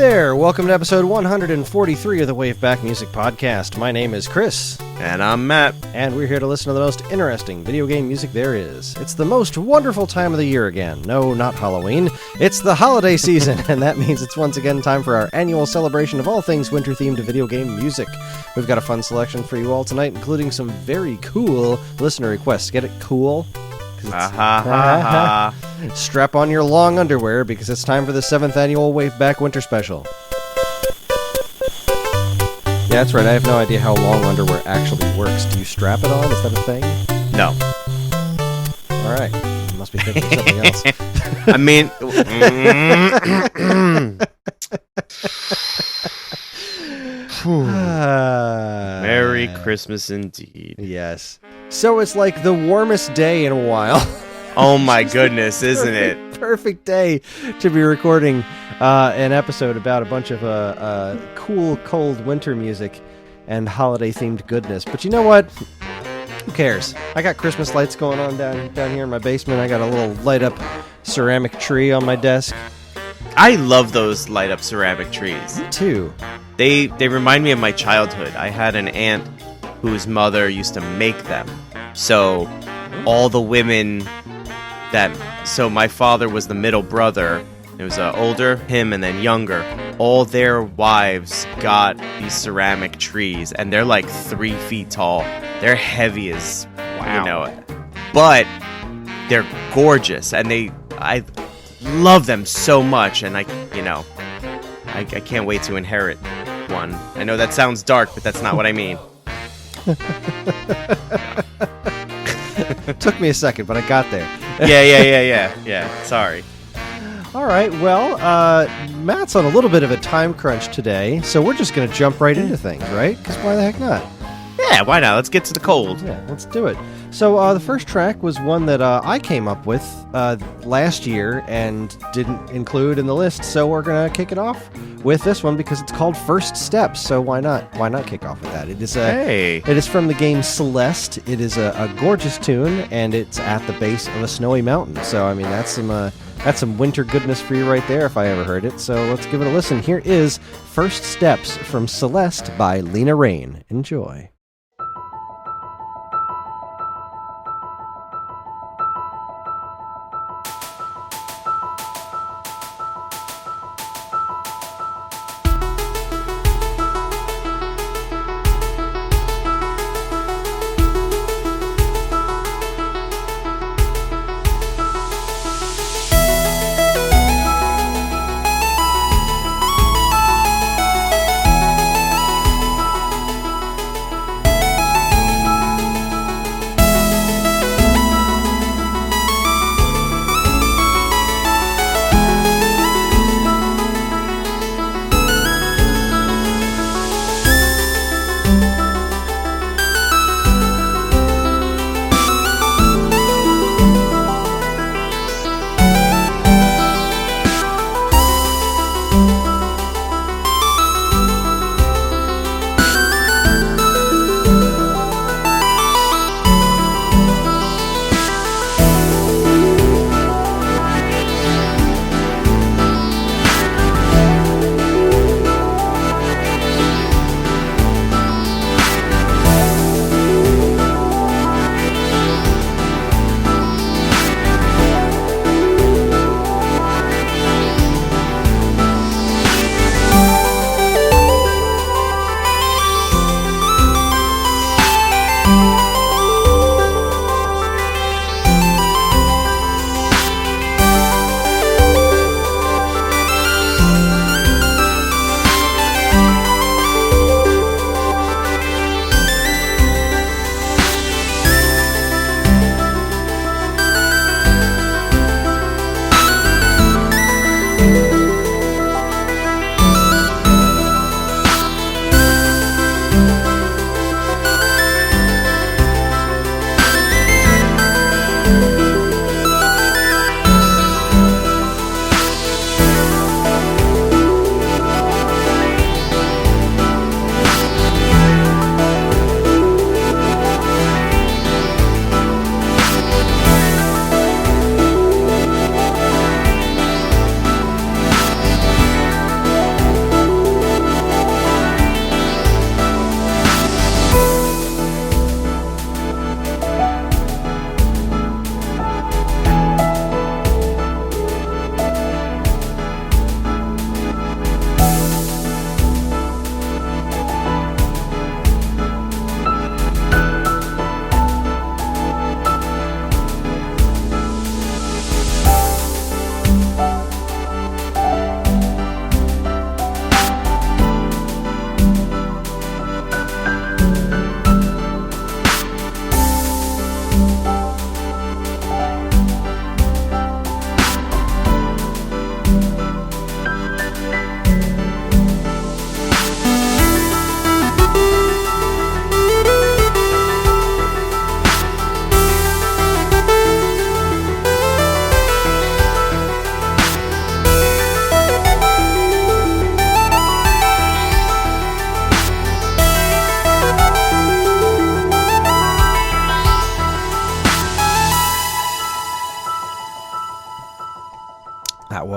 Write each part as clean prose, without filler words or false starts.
there! Welcome to episode 143 of the WaveBack Music Podcast. My name is Kris. And I'm Matt. And we're here to listen to the most interesting video game music there is. It's the most wonderful time of the year again. No, not Halloween. It's the holiday season, and that means it's once again time for our annual celebration of all things winter-themed video game music. We've got a fun selection for you all tonight, including some very cool listener requests. Get it cool? Strap on your long underwear because it's time for the 7th annual WaveBack Winter Special. Yeah, that's right. I have no idea how long underwear actually works. Do you strap it on? Is that a thing? No. All right. You must be thinking of something else. I mean... Merry Christmas indeed. Yes. So it's like the warmest day in a while. Oh my goodness, isn't it? Perfect day to be recording an episode about a bunch of cool, cold winter music and holiday-themed goodness. But you know what? Who cares? I got Christmas lights going on down here in my basement. I got a little light-up ceramic tree on my desk. I love those light-up ceramic trees. Me too. They remind me of my childhood. I had an aunt whose mother used to make them. So all the women so my father was the middle brother. It was older, him, and then younger. All their wives got these ceramic trees, and they're like 3 feet tall. They're heavy as, but they're gorgeous, and I love them so much, and I can't wait to inherit one. I know that sounds dark, but that's not what I mean. Took me a second, but I got there. Yeah. Sorry. All right, well, Matt's on a little bit of a time crunch today, so we're just going to jump right into things, right? Because why the heck not? Yeah, why not? Let's get to the cold. Yeah, let's do it. So the first track was one that I came up with last year and didn't include in the list, so we're going to kick it off with this one because it's called First Steps, so why not kick off with that? It is from the game Celeste. It is a gorgeous tune, and it's at the base of a snowy mountain, so I mean that's some winter goodness for you right there if I ever heard it, so let's give it a listen. Here is First Steps from Celeste by Lena Raine. Enjoy.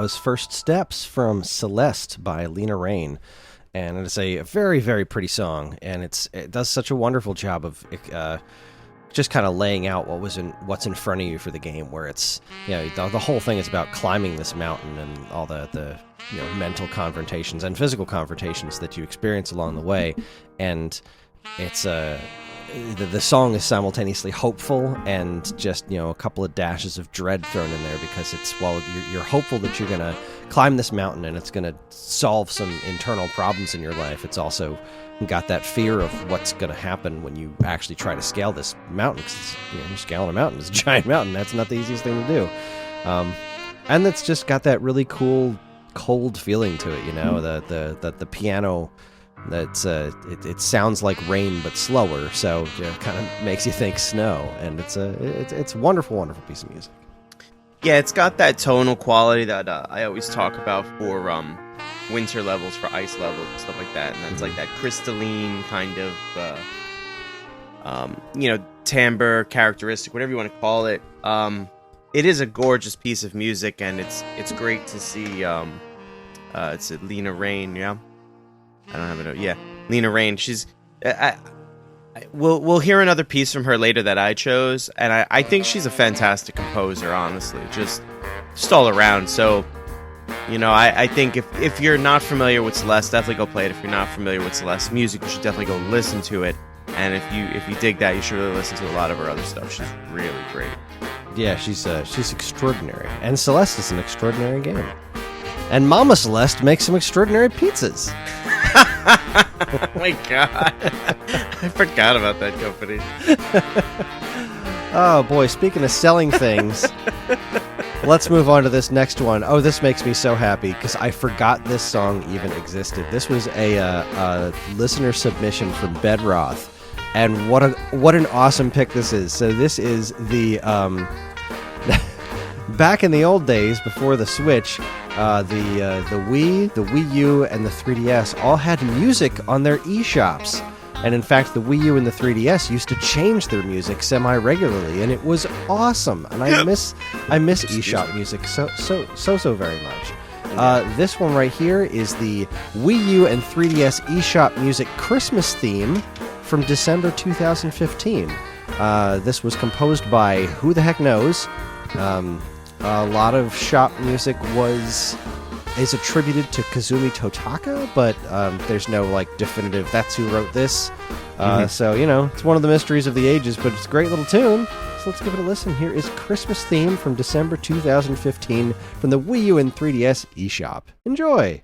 was First Steps from Celeste by Lena Raine. And it's a very, very pretty song, and it does such a wonderful job of just kind of laying out what's in front of you for the game, where it's, the whole thing is about climbing this mountain and all the mental confrontations and physical confrontations that you experience along the way. And it's the song is simultaneously hopeful and just a couple of dashes of dread thrown in there, because you're hopeful that you're gonna climb this mountain and it's gonna solve some internal problems in your life. It's also got that fear of what's gonna happen when you actually try to scale this mountain, because you're scaling a mountain. It's a giant mountain. That's not the easiest thing to do. And it's just got that really cool cold feeling to it. The piano. It sounds like rain but slower, so it kind of makes you think snow, and it's a wonderful, wonderful piece of music. Yeah, it's got that tonal quality that I always talk about for winter levels, for ice levels, and stuff like that, and that's like that crystalline kind of timbre characteristic, whatever you want to call it. It is a gorgeous piece of music, and it's great to see. It's Lena Raine, yeah. I don't have it. Yeah, Lena Raine. She's. We'll hear another piece from her later that I chose, and I think she's a fantastic composer. Honestly, just all around. So, I think if you're not familiar with Celeste, definitely go play it. If you're not familiar with Celeste's music, you should definitely go listen to it. And if you dig that, you should really listen to a lot of her other stuff. She's really great. Yeah, she's extraordinary, and Celeste is an extraordinary game. And Mama Celeste makes some extraordinary pizzas. Oh my god. I forgot about that company. Oh boy, speaking of selling things, let's move on to this next one. Oh, this makes me so happy, because I forgot this song even existed. This was a listener submission from Bedroth, and what an awesome pick this is. So this is the back in the old days before the Switch, the Wii, the Wii U, and the 3DS all had music on their eShops. And in fact, the Wii U and the 3DS used to change their music semi-regularly, and it was awesome. And I miss eShop music so very much. This one right here is the Wii U and 3DS eShop music Christmas theme from December 2015. This was composed by who the heck knows. A lot of shop music is attributed to Kazumi Totaka, but there's no definitive that's who wrote this. So it's one of the mysteries of the ages, but it's a great little tune. So let's give it a listen. Here is Christmas theme from December 2015 from the Wii U and 3DS eShop. Enjoy.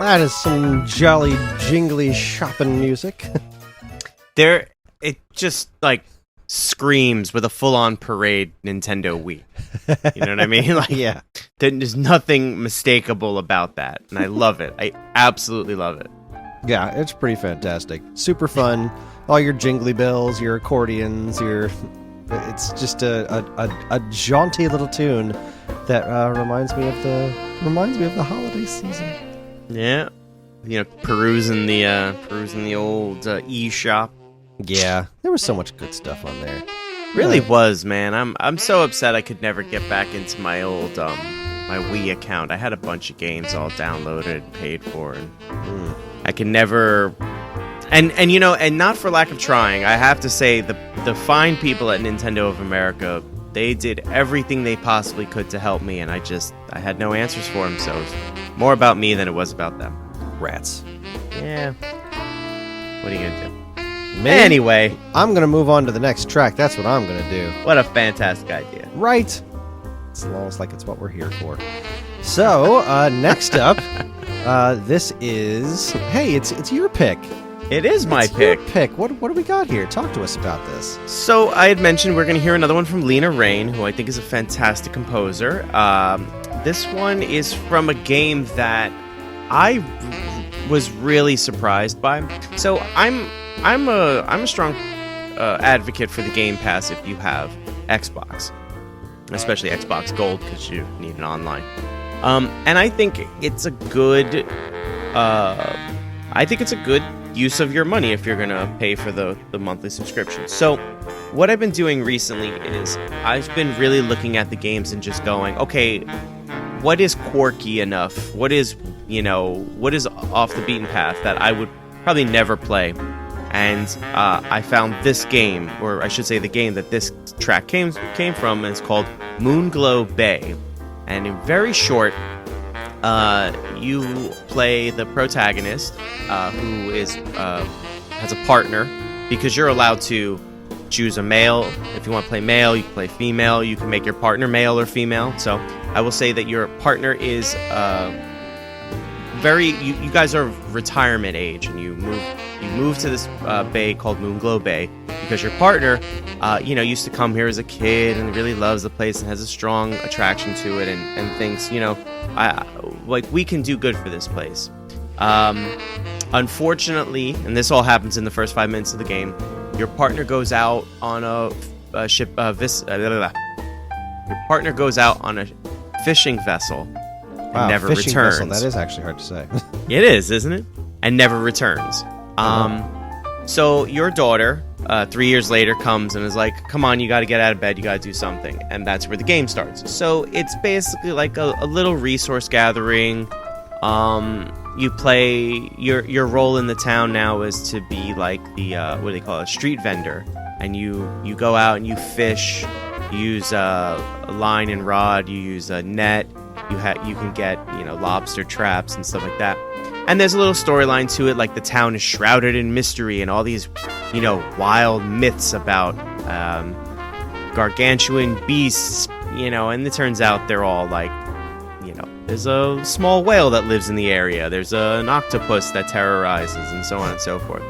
That is some jolly, jingly shopping music. It just like screams with a full-on parade Nintendo Wii. You know what I mean? Like, Yeah. there's nothing mistakable about that, and I love it. I absolutely love it. Yeah, it's pretty fantastic. Super fun. All your jingly bells, your accordions, it's just a jaunty little tune that reminds me of the holiday season. Yeah, perusing the old eShop. Yeah, there was so much good stuff on there. Really was, man. I'm so upset I could never get back into my old my Wii account. I had a bunch of games all downloaded and paid for, and I can never. And not for lack of trying, I have to say the fine people at Nintendo of America, they did everything they possibly could to help me, and I had no answers for them, so it was more about me than it was about them. Rats. Yeah. What are you gonna do? Me? Anyway, I'm gonna move on to the next track. That's what I'm gonna do. what a fantastic idea. Right. It's almost like it's what we're here for. So, next up, this is... Hey, it's your pick. It is my It's pick. your pick. What do we got here? Talk to us about this. So I had mentioned we're going to hear another one from Lena Raine, who I think is a fantastic composer. This one is from a game that I was really surprised by. So I'm a strong advocate for the Game Pass if you have Xbox, especially Xbox Gold, because you need an online. And I think it's a good use of your money if you're going to pay for the monthly subscription. So what I've been doing recently is I've been really looking at the games and just going, okay, what is quirky enough? What is off the beaten path that I would probably never play? And I found this game, or I should say the game that this track came from, and it's called Moonglow Bay. And in very short, you play the protagonist, who has a partner, because you're allowed to choose a male. If you want to play male, you can play female. You can make your partner male or female. So I will say that your partner is you guys are retirement age, and you move to this bay called Moonglow Bay because your partner used to come here as a kid and really loves the place and has a strong attraction to it and thinks we can do good for this place. Unfortunately, and this all happens in the first 5 minutes of the game, your partner goes out on a ship. Your partner goes out on a fishing vessel and never fishing returns. Vessel, that is actually hard to say. It is, isn't it? And never returns. So your daughter, 3 years later, comes and is like, come on, you got to get out of bed, you got to do something. And that's where the game starts. So it's basically like a little resource gathering. You play, your role in the town now is to be like the, what do they call it, a street vendor. And you go out and you fish, you use a line and rod, you use a net, you can get, lobster traps and stuff like that. And there's a little storyline to it, like the town is shrouded in mystery and all these, wild myths about gargantuan beasts, and it turns out they're all like, there's a small whale that lives in the area, there's an octopus that terrorizes, and so on and so forth.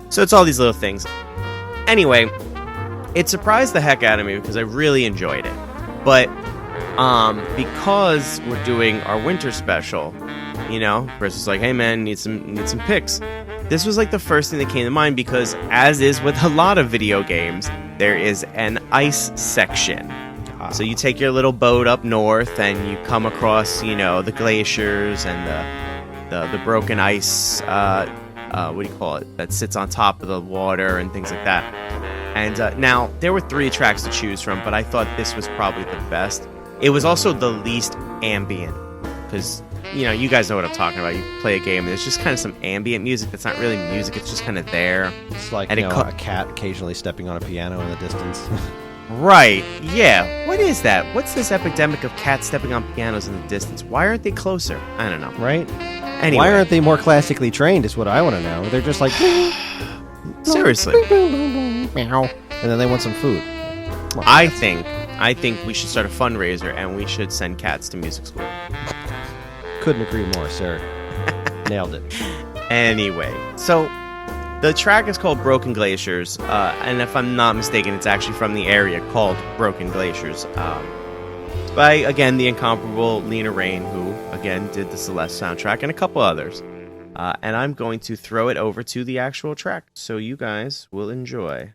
So it's all these little things. Anyway, it surprised the heck out of me because I really enjoyed it. But because we're doing our winter special, Kris was like, hey man, need some picks. This was like the first thing that came to mind because, as is with a lot of video games, there is an ice section. So you take your little boat up north and you come across, the glaciers and the broken ice, what do you call it, that sits on top of the water and things like that. And now, there were 3 tracks to choose from, but I thought this was probably the best. It was also the least ambient, because, you guys know what I'm talking about. You play a game and there's just kind of some ambient music that's not really music, it's just kind of there. It's like, and a cat occasionally stepping on a piano in the distance. Right, yeah. What is that? What's this epidemic of cats stepping on pianos in the distance? Why aren't they closer? I don't know. Right? Anyway. Why aren't they more classically trained is what I want to know. They're just like... Seriously. Meow. And then they want some food. Come on, I think we should start a fundraiser and we should send cats to music school. Couldn't agree more, sir. Nailed it. Anyway, so the track is called Broken Glaciers, and if I'm not mistaken, it's actually from the area called Broken Glaciers. By, again, the incomparable Lena Raine, who, again, did the Celeste soundtrack, and a couple others. And I'm going to throw it over to the actual track, so you guys will enjoy.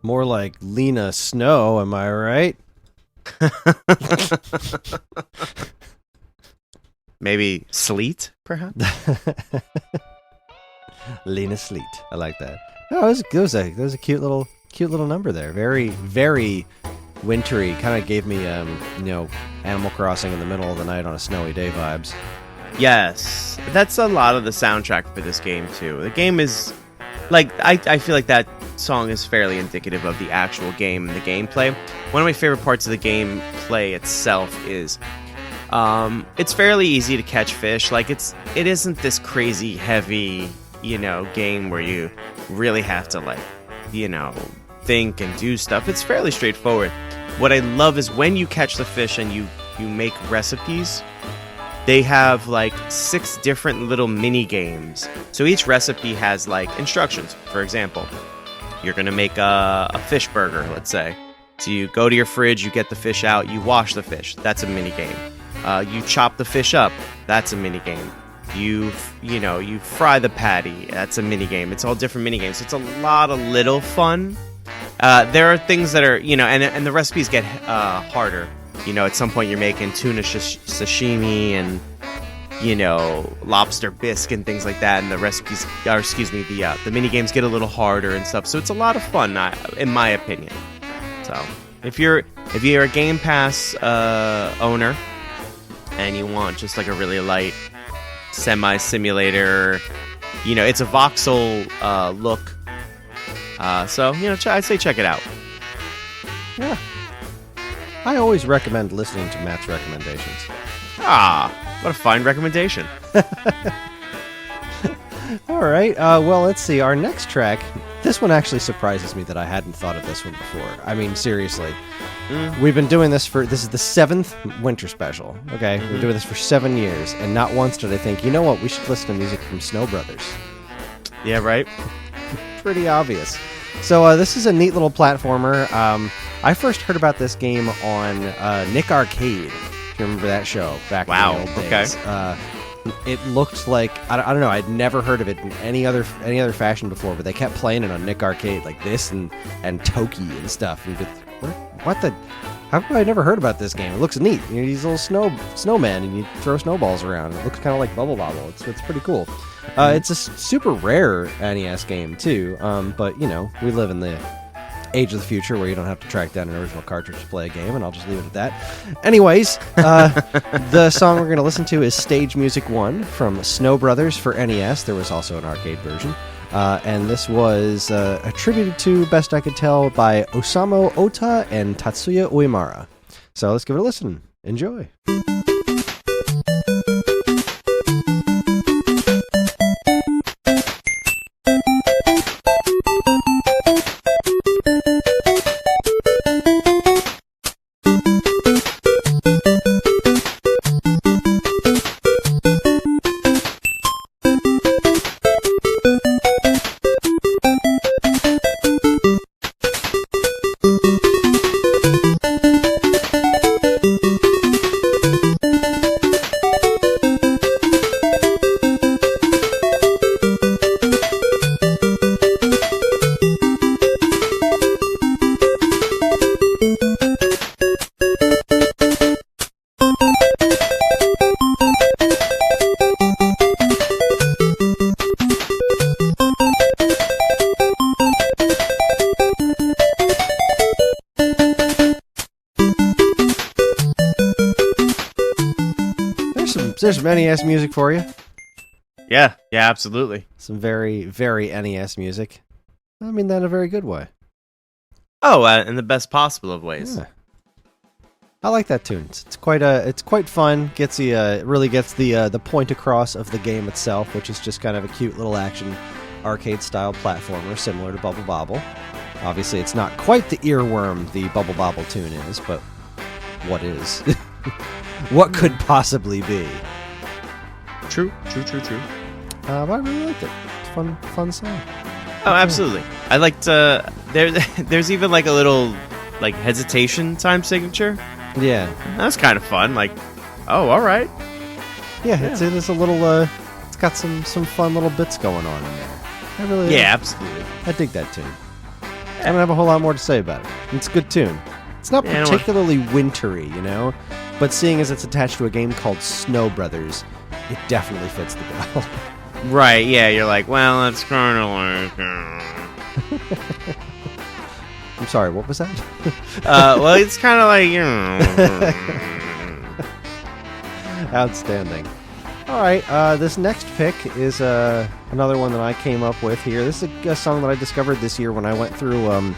More like Lena Snow, am I right? Maybe Sleet, perhaps? Lena Sleet. I like that. Oh, it was a cute little number there. Very, very wintry. Kind of gave me Animal Crossing in the middle of the night on a snowy day vibes. Yes, that's a lot of the soundtrack for this game too. The game is like I feel like that song is fairly indicative of the actual game and the gameplay. One of my favorite parts of the gameplay itself is it's fairly easy to catch fish. Like it isn't this crazy heavy, game where you really have to think and do stuff. It's fairly straightforward. What I love is when you catch the fish and you make recipes. They have 6 different little mini games. So each recipe has instructions. For example, you're gonna make a fish burger, let's say. So you go to your fridge, you get the fish out, you wash the fish. That's a mini game. You chop the fish up. That's a mini game. You fry the patty. That's a mini game. It's all different mini games. It's a lot of little fun. There are things that are and the recipes get harder. At some point you're making tuna sashimi and, lobster bisque and things like that. And the recipes, the mini games get a little harder and stuff. So it's a lot of fun, in my opinion. So if you're a Game Pass owner and you want just a really light semi-simulator, it's a voxel look. So I'd say check it out. Yeah. I always recommend listening to Matt's recommendations. What a fine recommendation. All right. Well, let's see. Our next track, this one actually surprises me that I hadn't thought of this one before. I mean, seriously. We've been doing this is the 7th winter special. Okay? We've been doing this for 7 years, and not once did I think, you know what, we should listen to music from Snow Brothers. Yeah, right? Pretty obvious. So this is a neat little platformer. I first heard about this game on Nick Arcade. If you remember that show back in the old days. Okay. It looked like I don't know. I'd never heard of it in any other fashion before, but they kept playing it on Nick Arcade like this and Toki and stuff. And what the? How come I never heard about this game? It looks neat. These little snowmen, and you throw snowballs around. It looks kind of like Bubble Bobble. It's pretty cool. It's a super rare NES game too. But we live in the age of the future where you don't have to track down an original cartridge to play a game, and I'll just leave it at that. Anyways, the song we're going to listen to is Stage Music 1 from Snow Brothers for NES. There was also an arcade version. And this was attributed to, best I could tell, by Osamu Ota and Tatsuya Uemura. So let's give it a listen. Enjoy. So there's some NES music for you. Yeah, absolutely. Some very, very NES music. I mean that in a very good way. Oh, in the best possible of ways. Yeah. I like that tune. It's quite fun. Gets the really gets the point across of the game itself, which is just kind of a cute little action arcade style platformer similar to Bubble Bobble. Obviously, it's not quite the earworm the Bubble Bobble tune is, but what is? What could possibly be? True. But I really liked it. It's a fun song. Oh, absolutely. I liked. There's even like a little like hesitation time signature. Yeah, That's kind of fun. Like, oh, all right. yeah. It is a little. It's got some fun little bits going on in there. I really. Yeah, absolutely. I dig that tune. I don't have a whole lot more to say about it. It's a good tune. It's not particularly wintry, you know, but seeing as it's attached to a game called Snow Brothers, it definitely fits the bill. Right, yeah, you're like, well, it's kind of like... I'm sorry, what was that? well, it's kind of like, you know... Outstanding. All right, this next pick is another one that I came up with here. This is a song that I discovered this year when I went through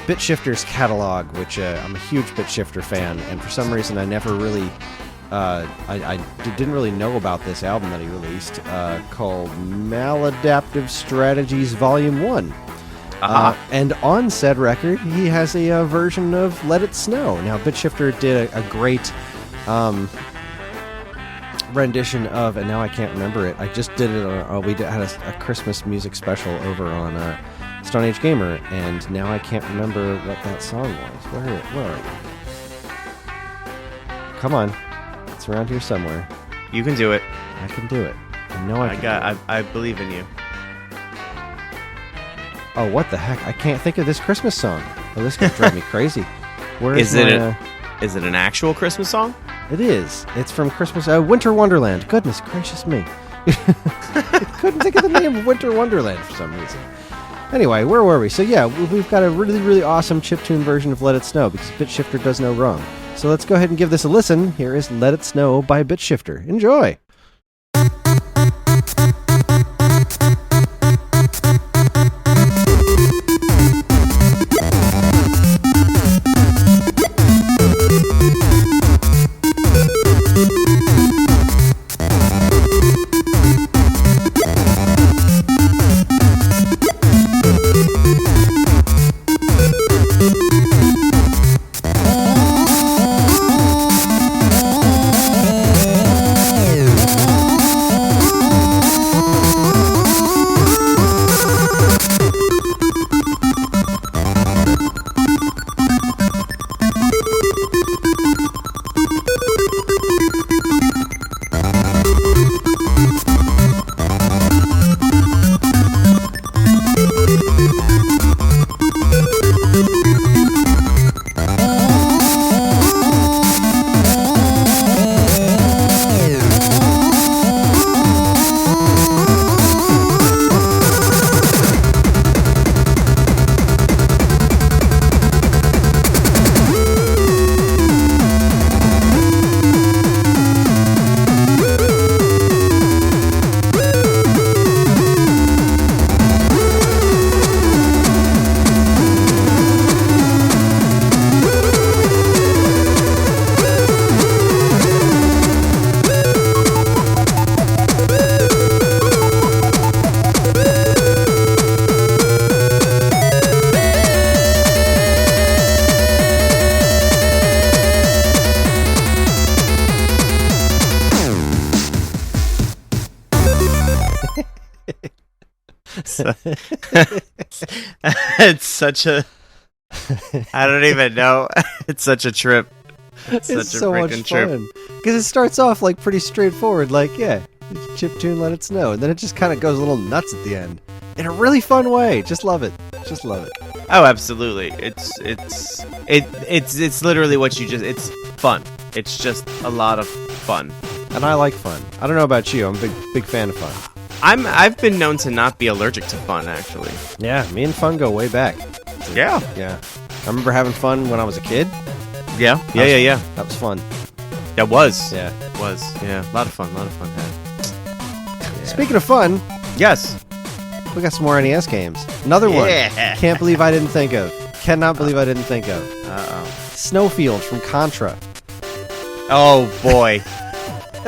BitShifter's catalog, which I'm a huge BitShifter fan, and for some reason I never really... I didn't really know about this album that he released called Maladaptive Strategies Volume 1. And on said record, he has a version of Let It Snow. Now, BitShifter did a great rendition of, and now I can't remember it. I just did it on, we had a Christmas music special over on Stone Age Gamer, and now I can't remember what that song was. Where are you? Come on. It's around here somewhere. You can do it. I can do it. I know I can. I believe in you. Oh, what the heck? I can't think of this Christmas song. Oh, this could drive me crazy. Where is it? Is it an actual Christmas song? It is. It's from Christmas. Winter Wonderland. Goodness gracious me. Couldn't think of the name of Winter Wonderland for some reason. Anyway, where were we? So yeah, we've got a really, really awesome chiptune version of Let It Snow because BitShifter does no wrong. So let's go ahead and give this a listen. Here is Let It Snow by BitShifter. Enjoy! It's such a... I don't even know. It's such a trip. It's such a so much freaking trip. fun. Because it starts off like pretty straightforward, like, yeah, chiptune, Let It Snow. And then it just kind of goes a little nuts at the end. In a really fun way. Just love it. Just love it. Oh, absolutely. It's literally what you just... It's fun. It's just a lot of fun. And I like fun. I don't know about you. I'm a big fan of fun. I've been known to not be allergic to fun, actually. Yeah, me and fun go way back. Yeah. Yeah. I remember having fun when I was a kid. Yeah. That was fun. That was. Yeah. was. Yeah, a lot of fun. Speaking of fun, Yes. we got some more NES games. Another one. Yeah. Can't believe I didn't think of. Cannot believe I didn't think of. Uh-oh. Snowfield from Contra. Oh, boy.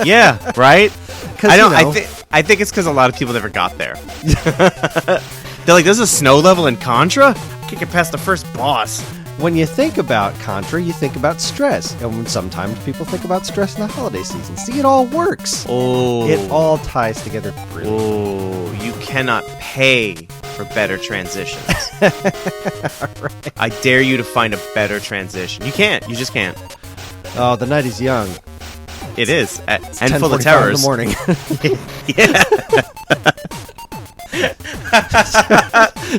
Yeah, right? 'Cause, I don't. you know, I think it's because a lot of people never got there. They're like, "There's a snow level in Contra? Can't get past the first boss." when you think about Contra, you think about stress. And sometimes people think about stress in the holiday season. See, it all works. Oh, It all ties together brilliantly. Oh, you cannot pay for better transitions. Right. I dare you to find a better transition. You can't. You just can't. Oh, the night is young. It is, and It's full of 10:45 terrors. in the morning. Yeah.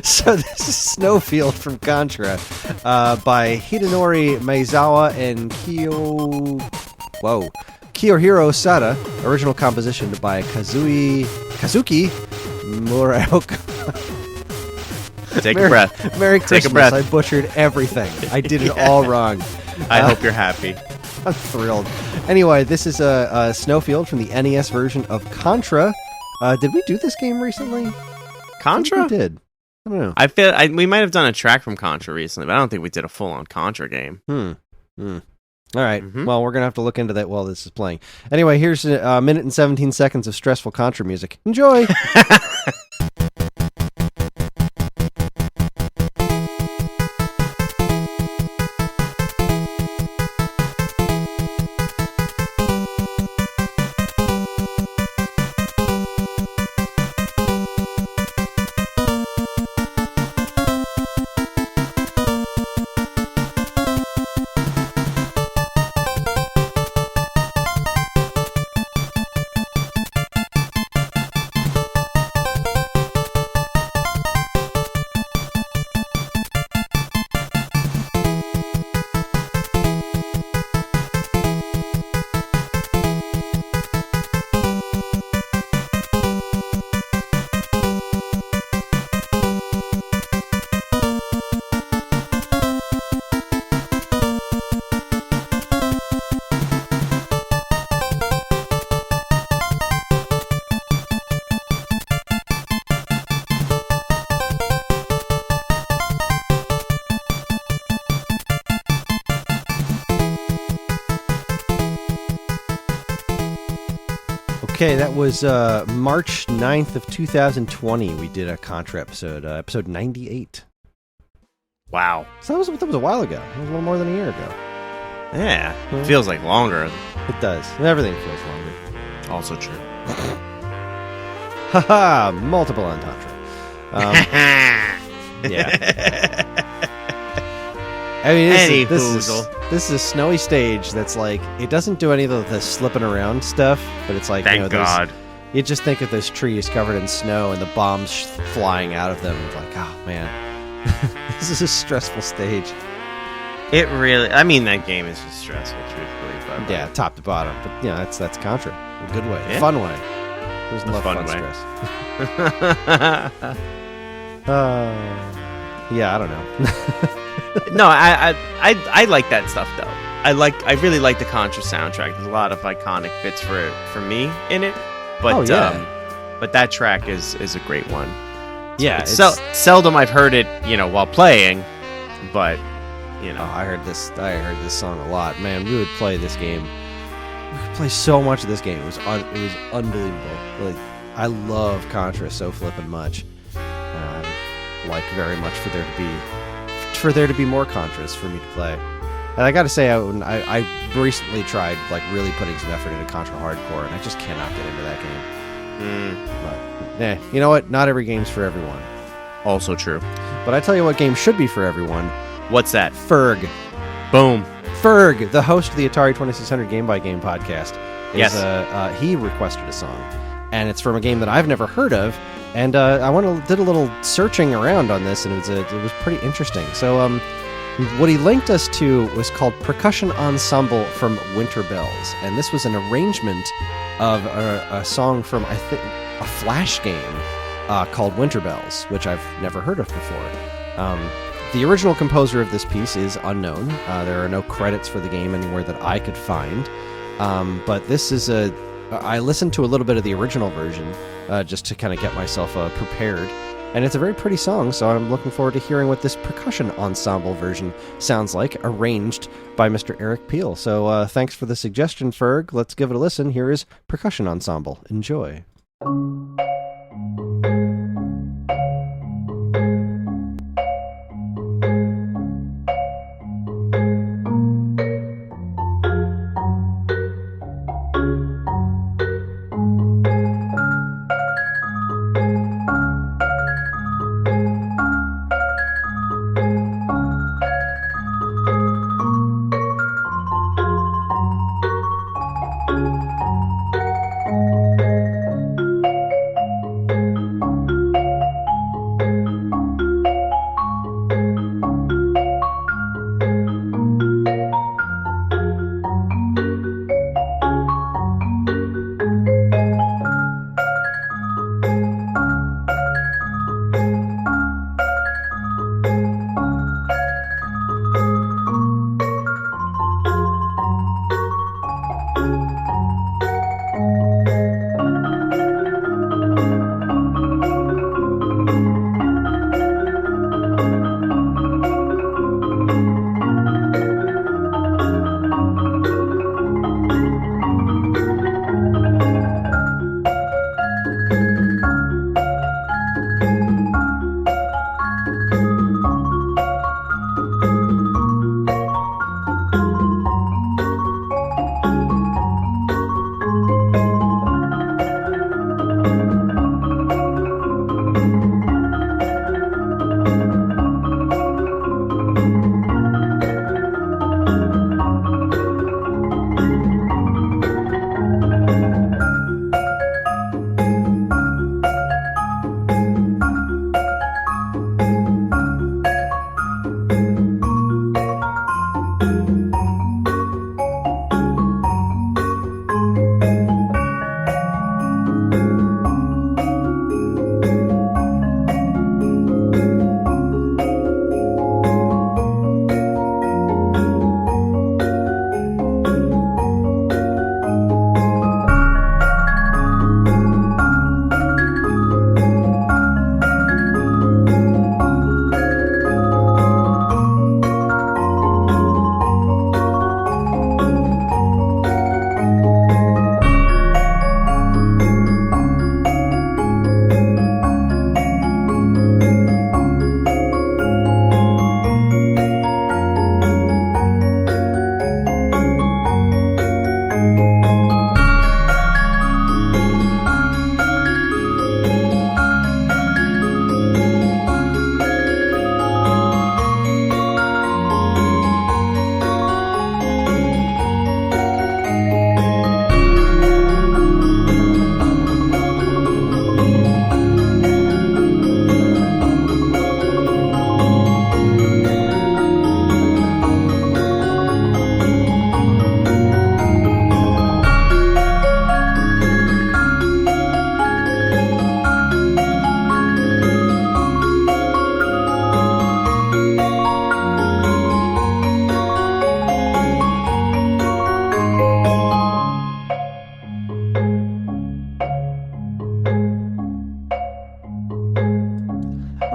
So this is Snowfield from Contra by Hidenori Maezawa and Kiyohiro Sada. Original composition by Kazuki Muraoka. Take a breath. Merry Take Christmas. a breath. I butchered everything. I did it all wrong. I hope you're happy. I'm thrilled. Anyway, this is a Snowfield from the NES version of Contra. Did we do this game recently? I Contra? think we did. I don't know. I feel we might have done a track from Contra recently, but I don't think we did a full-on Contra game. All right. Mhm. Well, we're going to have to look into that while this is playing. Anyway, here's a minute and 17 seconds of stressful Contra music. Enjoy! Okay, that was March 9th of 2020. We did a Contra episode, episode 98. Wow. So that was a while ago. It was a little more than a year ago. Yeah. Feels like longer. It does. Everything feels longer. Also true. Haha, multiple entendre. Yeah. I mean, this is a snowy stage that's like, it doesn't do any of the slipping around stuff, but it's like, Thank God. You just think of those trees covered in snow and the bombs flying out of them. It's like, oh man, this is a stressful stage. It really, I mean, that game is just stressful, truthfully. But Yeah, top to bottom. But you know, that's Contra. A good way. Yeah. Fun way. There's no fun fun way. stress. Yeah, I don't know. No, I like that stuff though. I really like the Contra soundtrack. There's a lot of iconic bits for me in it. But Oh, yeah. but that track is a great one. Yeah, It's seldom I've heard it, while playing, but Oh, I heard this song a lot. Man, we would play this game. We could play so much of this game. It was unbelievable. Like, I love Contra so flippin' much. Like very much for there to be more Contras for me to play. And I got to say, I recently tried like really putting some effort into Contra Hardcore, and I just cannot get into that game. But you know what? Not every game's for everyone. Also true. But I tell you what game should be for everyone. What's that? Ferg. Boom. Ferg, the host of the Atari 2600 Game by Game podcast, Yes. He requested a song, and it's from a game that I've never heard of. And I did a little searching around on this, and it was pretty interesting. So what he linked us to was called Percussion Ensemble from Winter Bells, and this was an arrangement of a song from, I think, a Flash game called Winter Bells, which I've never heard of before. The original composer of this piece is unknown. There are no credits for the game anywhere that I could find. But this is I listened to a little bit of the original version just to kind of get myself prepared. And it's a very pretty song, so I'm looking forward to hearing what this percussion ensemble version sounds like, arranged by Mr. Eric Peel. So thanks for the suggestion, Ferg. Let's give it a listen. Here is Percussion Ensemble. Enjoy.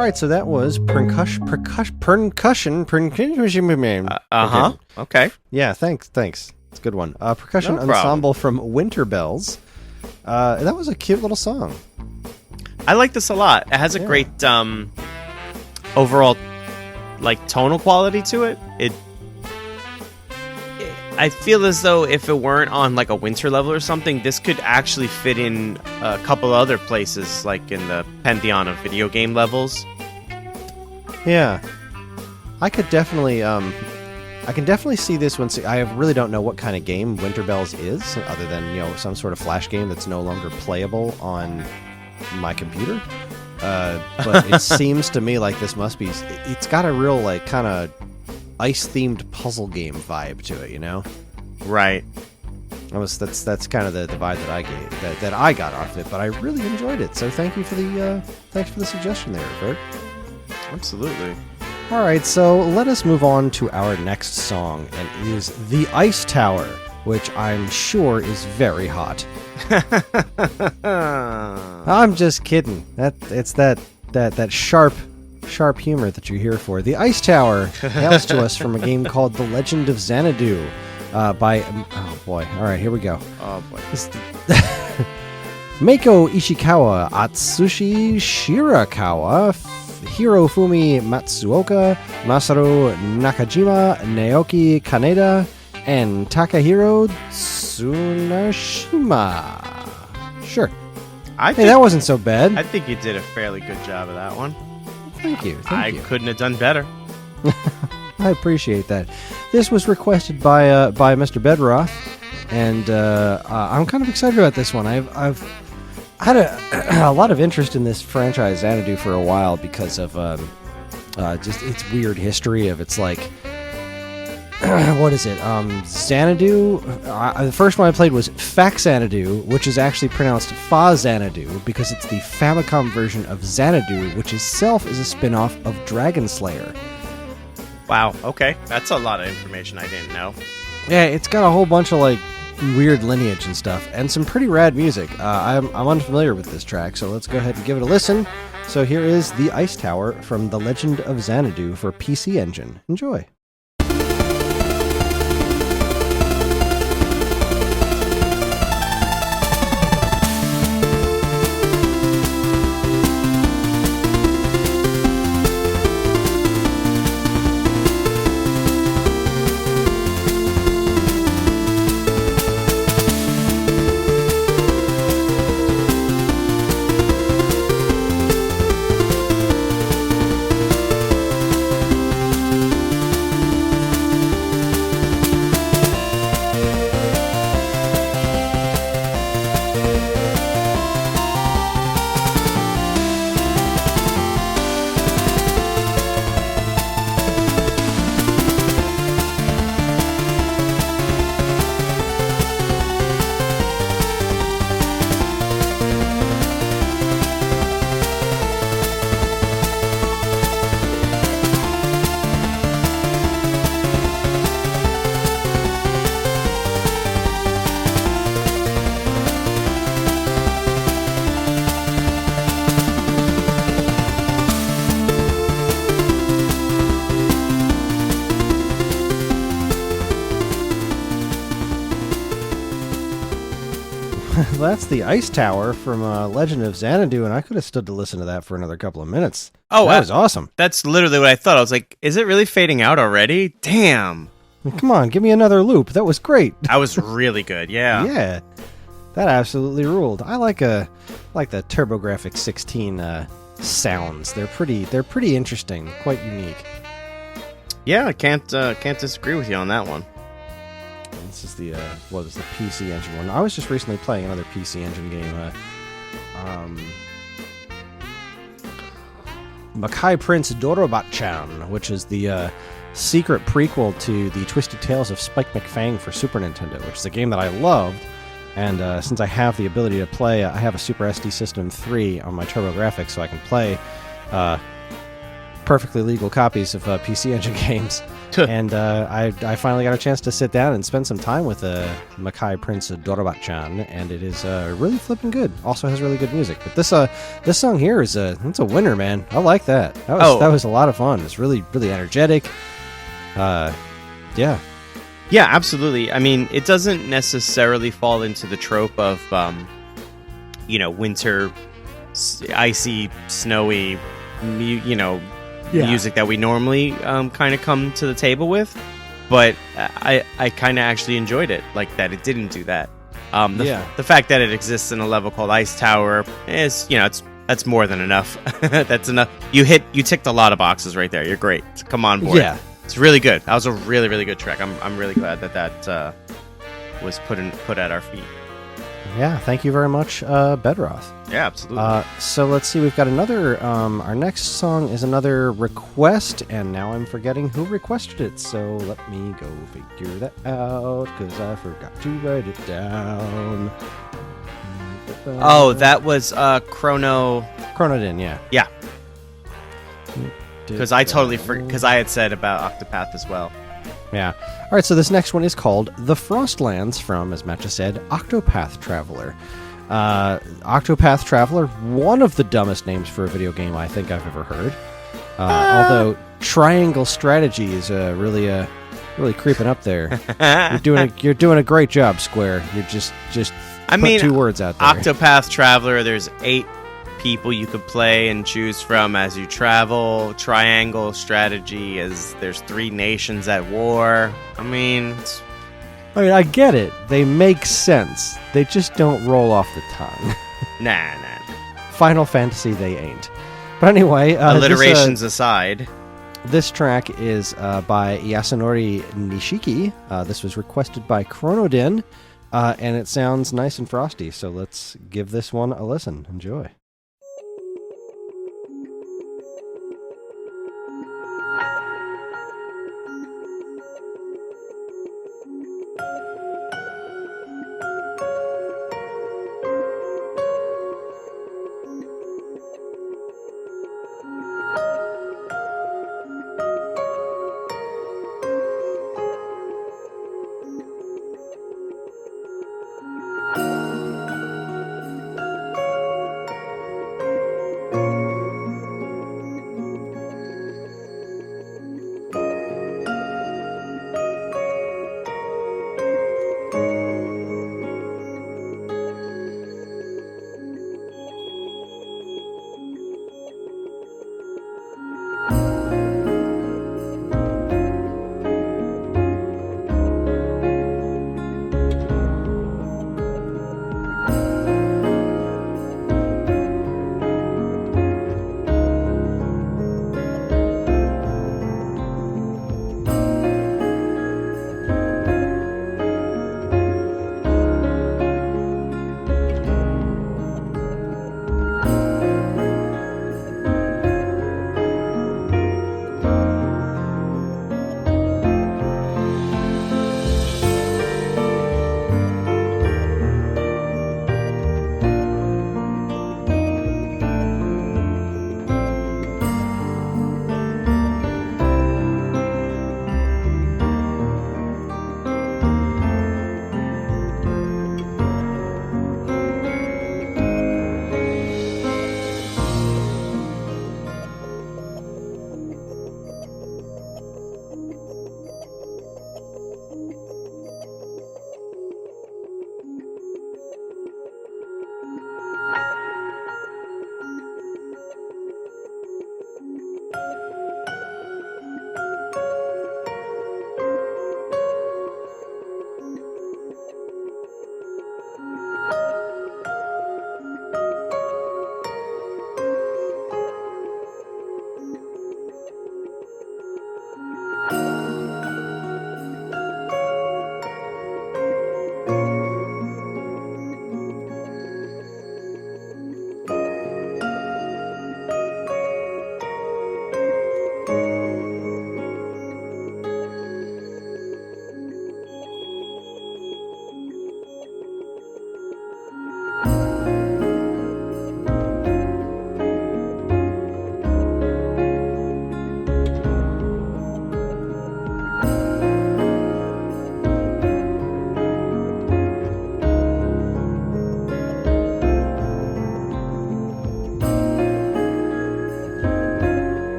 All right, so that was percussion. Okay. Yeah, thanks. It's a good one. Percussion No ensemble from Winter Bells. That was a cute little song. I like this a lot. It has a great overall like tonal quality to it. I feel as though if it weren't on like a winter level or something, this could actually fit in a couple other places, like in the pantheon of video game levels. Yeah, I could definitely, I can definitely see this one. I really don't know what kind of game Winter Bells is, other than some sort of flash game that's no longer playable on my computer. But it seems to me like this must be. It's got a real like kind of ice-themed puzzle game vibe to it, Right. That's kind of the vibe that I got off it, but I really enjoyed it. So thanks for the suggestion there, Bert. Absolutely. All right, so let us move on to our next song, and it is The Ice Tower which I'm sure is very hot. I'm just kidding. It's that sharp humor that you're here for. The Ice Tower hails to us from a game called The Legend of Xanadu by... oh, boy. All right, here we go. Oh, boy. Meiko Ishikawa, Atsushi Shirakawa, Hirofumi Matsuoka, Masaru Nakajima, Naoki Kaneda, and Takahiro Tsunashima. Sure. Hey, that wasn't so bad. I think you did a fairly good job of that one. Thank you. I couldn't have done better. I appreciate that. This was requested by Mr. Bedroth, and I'm kind of excited about this one. I've had a lot of interest in this franchise Xanadu for a while because of just its weird history of its like what is it? Xanadu. The first one I played was Faxanadu, which is actually pronounced Fa-Xanadu because it's the Famicom version of Xanadu, which itself is a spin-off of Dragon Slayer. Wow. Okay, that's a lot of information I didn't know. Yeah, it's got a whole bunch of like weird lineage and stuff, and some pretty rad music. I'm unfamiliar with this track, so let's go ahead and give it a listen. So here is The Ice Tower from The Legend of Xanadu for PC Engine. Enjoy. That's the Ice Tower from Legend of Xanadu, and I could have stood to listen to that for another couple of minutes. Oh, that was awesome. That's literally what I thought. I was like, is it really fading out already? Damn. Come on, give me another loop. That was great. That was really good, yeah. Yeah. That absolutely ruled. I like the TurboGrafx 16 sounds. They're pretty interesting, quite unique. Yeah, I can't disagree with you on that one. This is the PC Engine one. I was just recently playing another PC Engine game, Makai Prince Dorobat-chan, which is the secret prequel to the Twisted Tales of Spike McFang for Super Nintendo, which is a game that I loved. And since I have the ability to play, I have a Super SD System 3 on my TurboGrafx, so I can play perfectly legal copies of PC Engine games. And I finally got a chance to sit down and spend some time with Makai Prince Dorobat-chan, and it is really flipping good. Also has really good music. But this song here is it's a winner, man. I like that. That was a lot of fun. It's really, really energetic. Yeah. Yeah, absolutely. I mean, it doesn't necessarily fall into the trope of, winter, icy, snowy, music that we normally kind of come to the table with. But I kind of actually enjoyed it, like that it didn't do that. The fact that it exists in a level called Ice Tower is, that's more than enough. That's enough. You ticked a lot of boxes right there. You're great. Come on board. Yeah. It's really good. That was a really, really good track. I'm really glad that was put at our feet. Yeah, thank you very much, Bedroth. Yeah, absolutely. So let's see. We've got another. Our next song is another request, and now I'm forgetting who requested it. So let me go figure that out because I forgot to write it down. Oh, that was Chronodin. Yeah. Yeah. Because I totally because I had said about Octopath as well. Yeah. All right, so this next one is called The Frostlands from, as Matt just said, Octopath Traveler. Octopath Traveler, one of the dumbest names for a video game I think I've ever heard. Although Triangle Strategy is really creeping up there. You're doing a great job, Square. You're just put 2 words out there. Octopath Traveler, there's 8 people you could play and choose from as you travel. Triangle Strategy is there's 3 nations at war. I mean, I get it. They make sense. They just don't roll off the tongue. Nah. Final Fantasy, they ain't. But anyway, alliterations aside, this track is by Yasunori Nishiki. This was requested by Chronodin, and it sounds nice and frosty. So let's give this one a listen. Enjoy.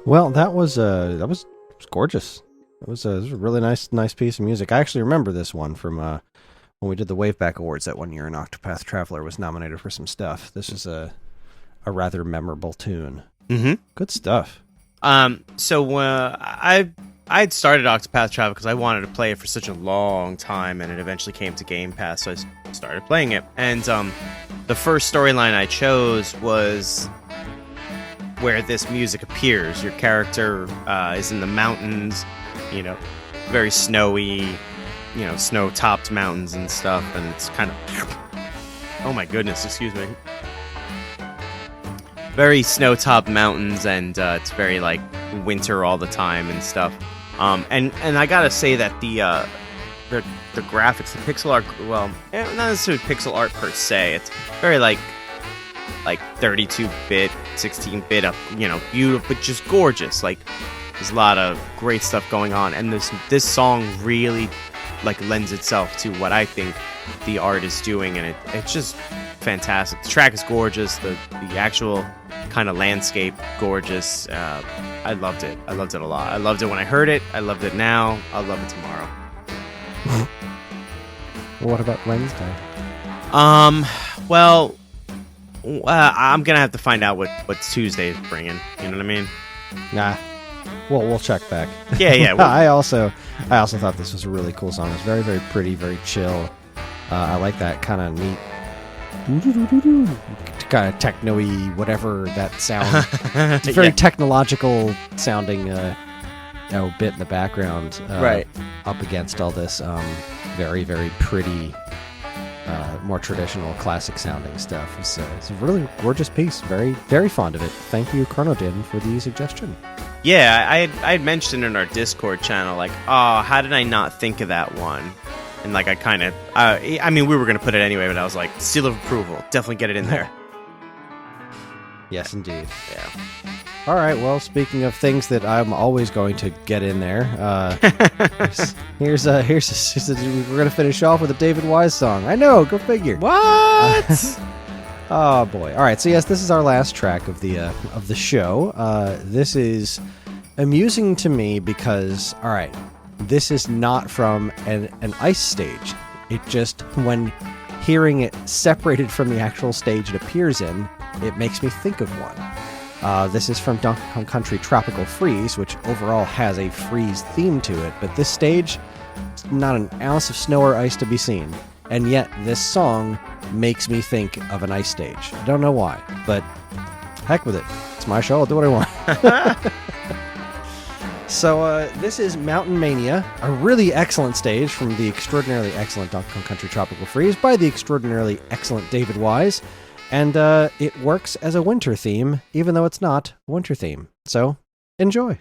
Well, that was gorgeous. It was a really nice piece of music. I actually remember this one from when we did the WaveBack Awards that one year, and Octopath Traveler was nominated for some stuff. This is a rather memorable tune. Mm-hmm. Good stuff. So I'd started Octopath Traveler because I wanted to play it for such a long time, and it eventually came to Game Pass, so I started playing it. And the first storyline I chose was where this music appears. Your character is in the mountains, very snowy, snow-topped mountains and stuff, and it's kind of... Oh my goodness, excuse me. Very snow-topped mountains, and it's very, winter all the time and stuff. And I gotta say that the graphics, the pixel art, well, not necessarily pixel art per se, it's very, 32-bit, 16-bit, beautiful, but just gorgeous. There's a lot of great stuff going on, and this song really lends itself to what I think the art is doing, and it's just fantastic. The track is gorgeous. The actual kind of landscape gorgeous. I loved it. I loved it a lot. I loved it when I heard it. I loved it now. I'll love it tomorrow. What about Wednesday? Well, I'm gonna have to find out what Tuesday's bringing. You know what I mean? Nah. Well, we'll check back. Yeah. I also thought this was a really cool song. It's very, very pretty, very chill. I like that kind of neat, kind of techno-y, whatever that sound. It's a very technological sounding, bit in the background. Right. Up against all this very, very pretty, more traditional, classic sounding stuff. It's a really gorgeous piece. Very, very fond of it. Thank you, Chronodin, for the suggestion. Yeah, I had mentioned in our Discord channel, how did I not think of that one? And I kind of, we were going to put it anyway, but I was like, seal of approval. Definitely get it in there. Yes, indeed. Yeah. All right, well, speaking of things that I'm always going to get in there, here's we're going to finish off with a David Wise song. I know, go figure. What? Oh boy! All right, so yes, this is our last track of the show. This is amusing to me because, all right, this is not from an ice stage. It just, when hearing it separated from the actual stage it appears in, it makes me think of one. This is from Donkey Kong Country Tropical Freeze, which overall has a freeze theme to it, but this stage, not an ounce of snow or ice to be seen. And yet, this song makes me think of an ice stage. I don't know why, but heck with it. It's my show. I'll do what I want. So, this is Mountain Mania, a really excellent stage from the extraordinarily excellent Donkey Kong Country Tropical Freeze by the extraordinarily excellent David Wise. And it works as a winter theme, even though it's not a winter theme. So, enjoy.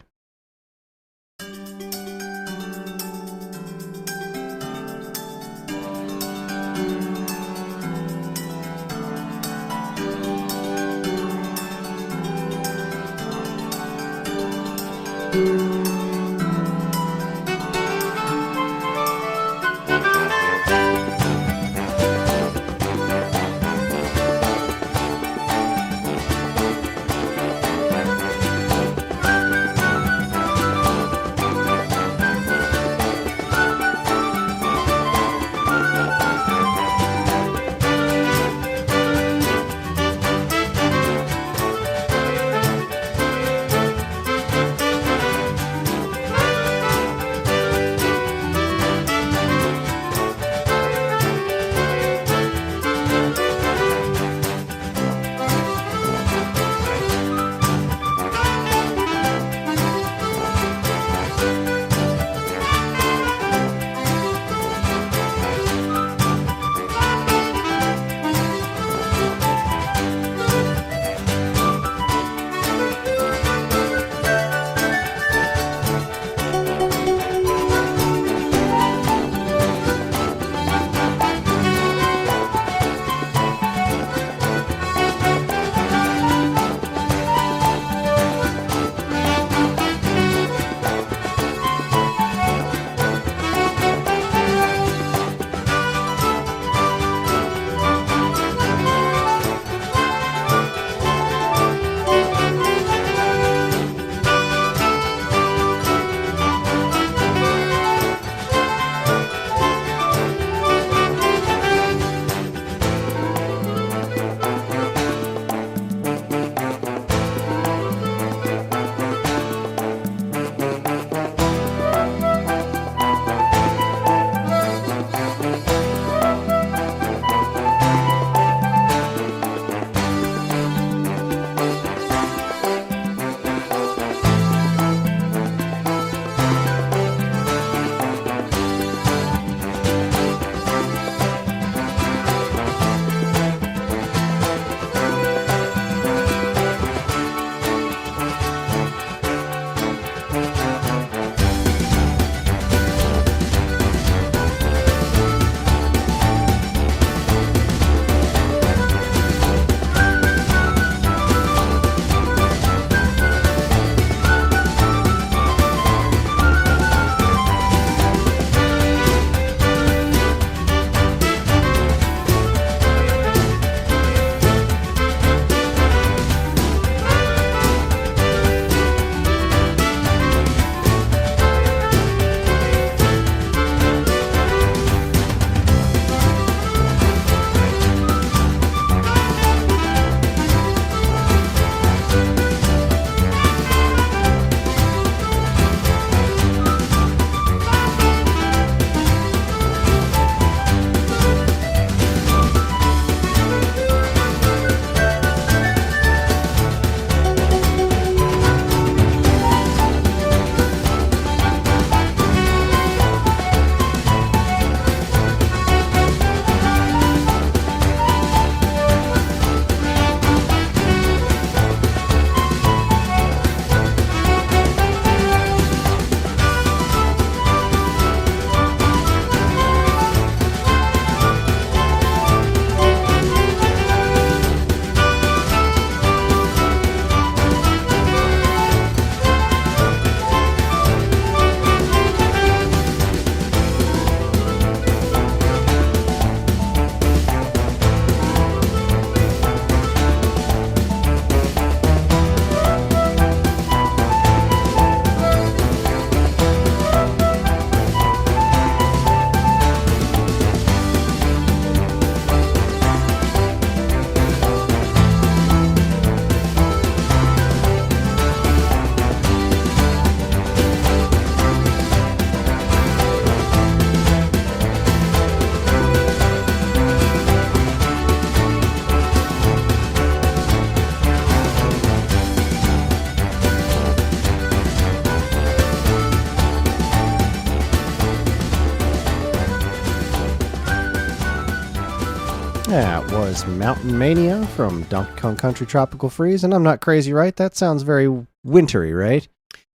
That was Mountain Mania from Donkey Kong Country Tropical Freeze, and I'm not crazy, right? That sounds very wintry, right?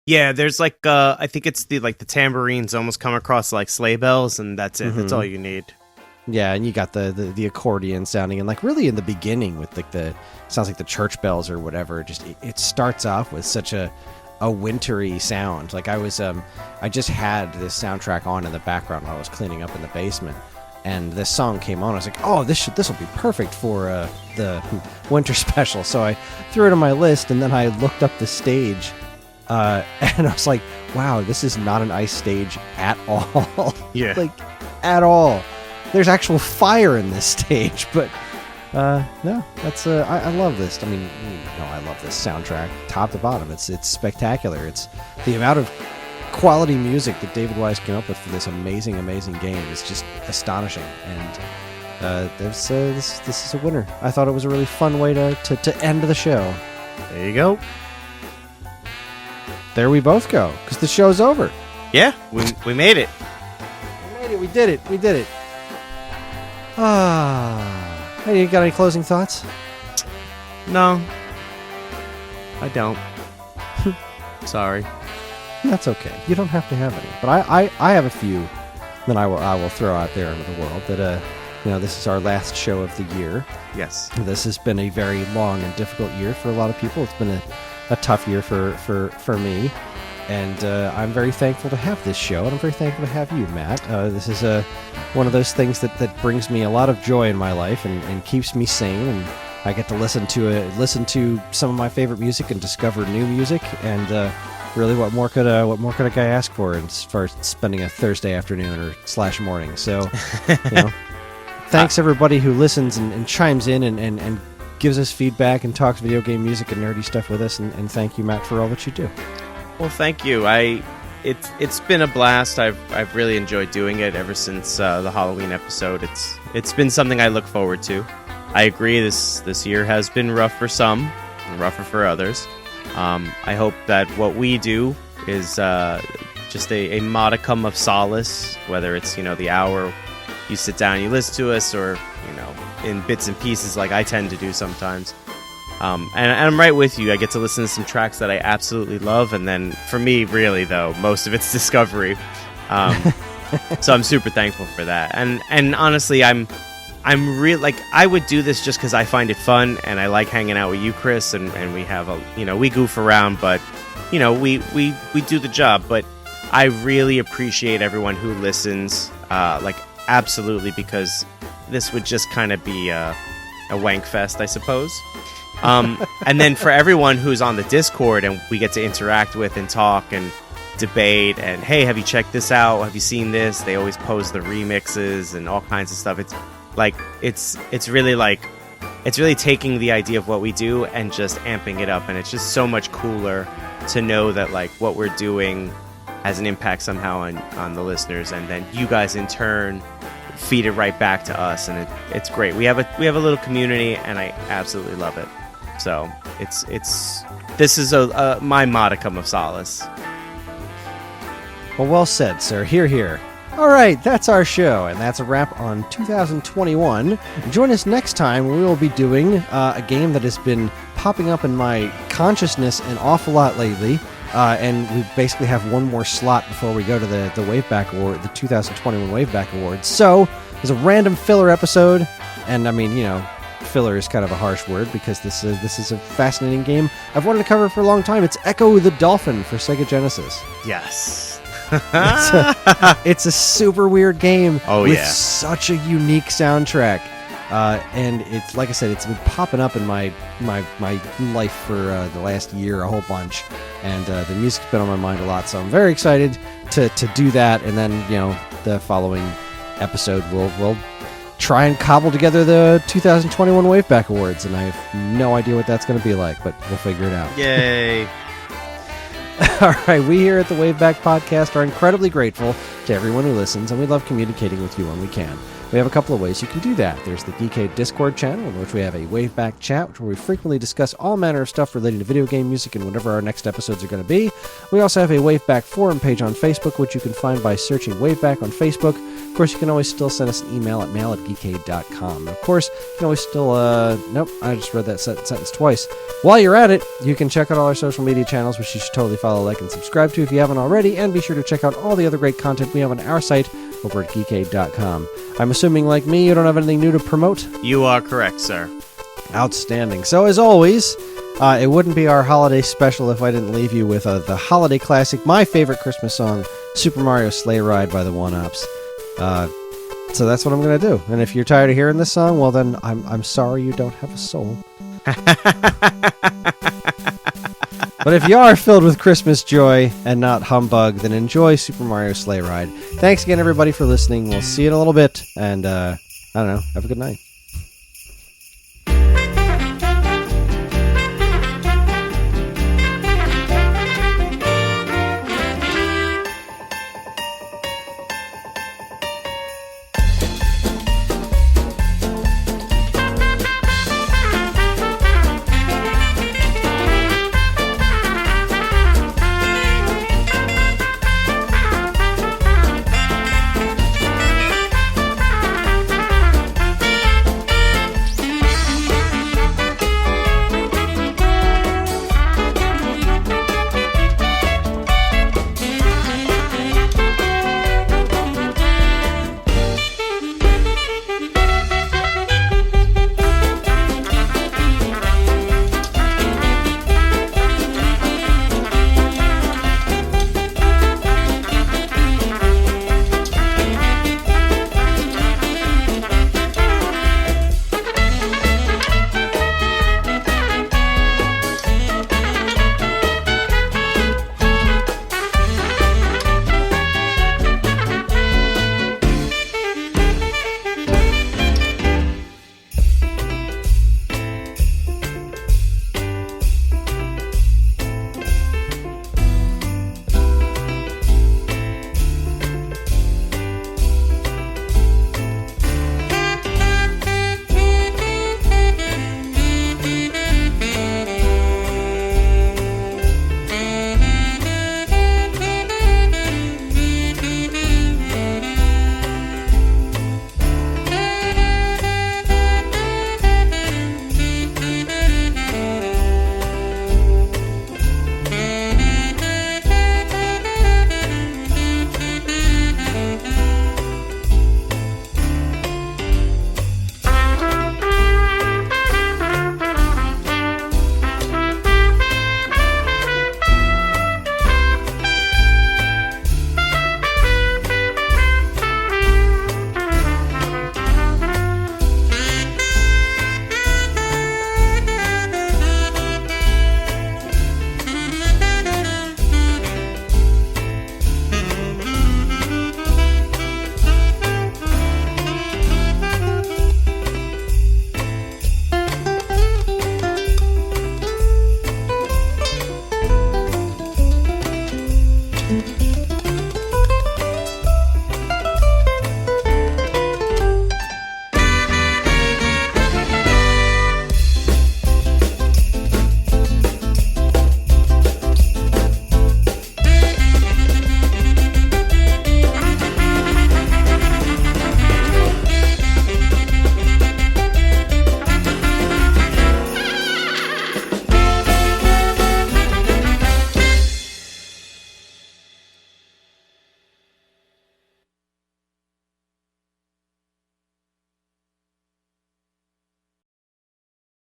Yeah, there's like I think it's the tambourines almost come across like sleigh bells, and that's it. That's all you need. Yeah, and you got the accordion sounding, and like really in the beginning with like sounds like the church bells or whatever. Just it starts off with such a wintry sound. Like I just had this soundtrack on in the background while I was cleaning up in the basement, and this song came on. I was like, oh, this will be perfect for the winter special. So I threw it on my list, and then I looked up the stage, and I was like, wow, this is not an ice stage at all. Yeah, like at all. There's actual fire in this stage, but no, that's I love this. I mean, I love this soundtrack, top to bottom. It's spectacular. It's the amount of quality music that David Wise came up with for this amazing game is just astonishing. And this is a winner. I thought it was a really fun way to end the show. There you go. There we both go, because the show's over. Yeah, we made it. We did it. Hey, you got any closing thoughts? No, I don't. Sorry. That's okay. You don't have to have any. But I have a few that I will throw out there into the world. That this is our last show of the year. Yes. This has been a very long and difficult year for a lot of people. It's been a tough year for me. And I'm very thankful to have this show, and I'm very thankful to have you, Matt. This is one of those things that brings me a lot of joy in my life and keeps me sane. And I get to listen to some of my favorite music and discover new music. And really, what more could a guy ask for as far as spending a Thursday afternoon or / morning? So, thanks everybody who listens and chimes in and gives us feedback and talks video game music and nerdy stuff with us. And thank you, Matt, for all that you do. Well, thank you. It's been a blast. I've really enjoyed doing it ever since the Halloween episode. It's been something I look forward to. I agree. This year has been rough for some, and rougher for others. I hope that what we do is just a modicum of solace, whether it's the hour you sit down and you listen to us, or in bits and pieces like I tend to do sometimes. And I'm right with you. I get to listen to some tracks that I absolutely love, and then for me, really though, most of it's discovery. So I'm super thankful for that. And honestly, I'm real I would do this just because I find it fun, and I like hanging out with you, Kris, and we have we goof around, but we do the job. But I really appreciate everyone who listens, absolutely, because this would just kind of be a wank fest, I suppose. And then for everyone who's on the Discord and we get to interact with and talk and debate, and hey, have you checked this out? Have you seen this? They always post the remixes and all kinds of stuff. It's really taking the idea of what we do and just amping it up, and it's just so much cooler to know that what we're doing has an impact somehow on the listeners, and then you guys in turn feed it right back to us, and it's great. We have a little community, and I absolutely love it. So this is my modicum of solace. Well said, sir. Hear, hear. All right, that's our show, and that's a wrap on 2021. Join us next time when we will be doing a game that has been popping up in my consciousness an awful lot lately, and we basically have one more slot before we go to the WaveBack Award, the 2021 WaveBack Awards. So there's a random filler episode, and I mean, filler is kind of a harsh word because this is a fascinating game I've wanted to cover for a long time. It's Echo the Dolphin for Sega Genesis. Yes. It's a super weird game with yeah, such a unique soundtrack, and it's like I said, it's been popping up in my life for the last year a whole bunch, and the music's been on my mind a lot, so I'm very excited to do that. And then the following episode we'll try and cobble together the 2021 WaveBack Awards, and I have no idea what that's going to be like, but we'll figure it out. Yay. All right, we here at the WaveBack Podcast are incredibly grateful to everyone who listens, and we love communicating with you when we can. We have a couple of ways you can do that. There's the Geekade Discord channel, in which we have a WaveBack chat, where we frequently discuss all manner of stuff relating to video game music and whatever our next episodes are going to be. We also have a WaveBack forum page on Facebook, which you can find by searching WaveBack on Facebook. Of course, you can always still send us an email at mail@geekade.com. Of course, you can always still, nope, I just read that sentence twice. While you're at it, you can check out all our social media channels, which you should totally follow, like, and subscribe to if you haven't already, and be sure to check out all the other great content we have on our site over at geekade.com. I'm assuming, like me, you don't have anything new to promote? You are correct, sir. Outstanding. So, as always, it wouldn't be our holiday special if I didn't leave you with the holiday classic, my favorite Christmas song, Super Mario Sleigh Ride by the One-Ups. So that's what I'm going to do. And if you're tired of hearing this song, well then, I'm sorry you don't have a soul. But if you are filled with Christmas joy and not humbug, then enjoy Super Mario Sleigh Ride. Thanks again, everybody, for listening. We'll see you in a little bit, and I don't know, have a good night.